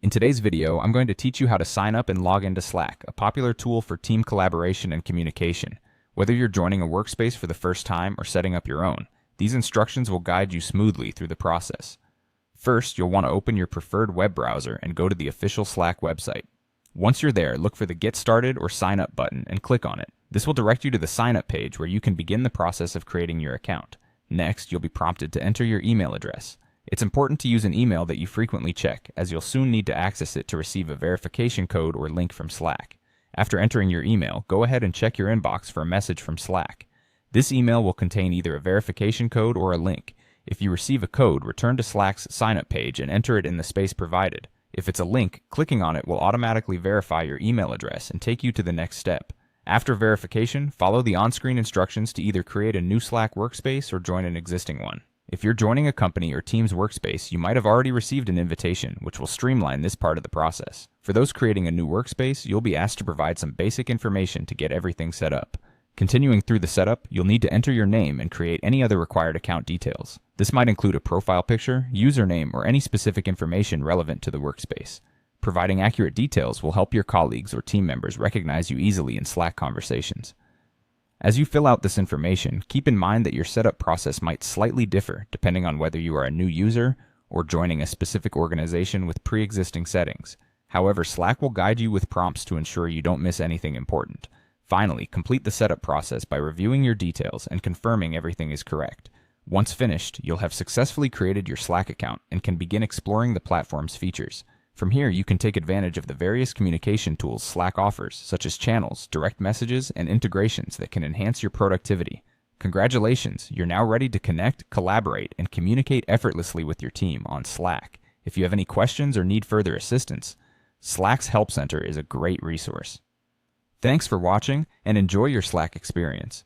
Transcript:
In today's video, I'm going to teach you how to sign up and log into Slack, a popular tool for team collaboration and communication. Whether you're joining a workspace for the first time or setting up your own, these instructions will guide you smoothly through the process. First, you'll want to open your preferred web browser and go to the official Slack website. Once you're there, look for the Get Started or Sign Up button and click on it. This will direct you to the sign up page where you can begin the process of creating your account. Next, you'll be prompted to enter your email address. It's important to use an email that you frequently check, as you'll soon need to access it to receive a verification code or link from Slack. After entering your email, go ahead and check your inbox for a message from Slack. This email will contain either a verification code or a link. If you receive a code, return to Slack's sign-up page and enter it in the space provided. If it's a link, clicking on it will automatically verify your email address and take you to the next step. After verification, follow the on-screen instructions to either create a new Slack workspace or join an existing one. If you're joining a company or team's workspace, you might have already received an invitation, which will streamline this part of the process. For those creating a new workspace, you'll be asked to provide some basic information to get everything set up. Continuing through the setup, you'll need to enter your name and create any other required account details. This might include a profile picture, username, or any specific information relevant to the workspace. Providing accurate details will help your colleagues or team members recognize you easily in Slack conversations. As you fill out this information, keep in mind that your setup process might slightly differ depending on whether you are a new user or joining a specific organization with pre-existing settings. However, Slack will guide you with prompts to ensure you don't miss anything important. Finally, complete the setup process by reviewing your details and confirming everything is correct. Once finished, you'll have successfully created your Slack account and can begin exploring the platform's features. From here, you can take advantage of the various communication tools Slack offers, such as channels, direct messages, and integrations that can enhance your productivity. Congratulations, you're now ready to connect, collaborate, and communicate effortlessly with your team on Slack. If you have any questions or need further assistance, Slack's Help Center is a great resource. Thanks for watching, and enjoy your Slack experience.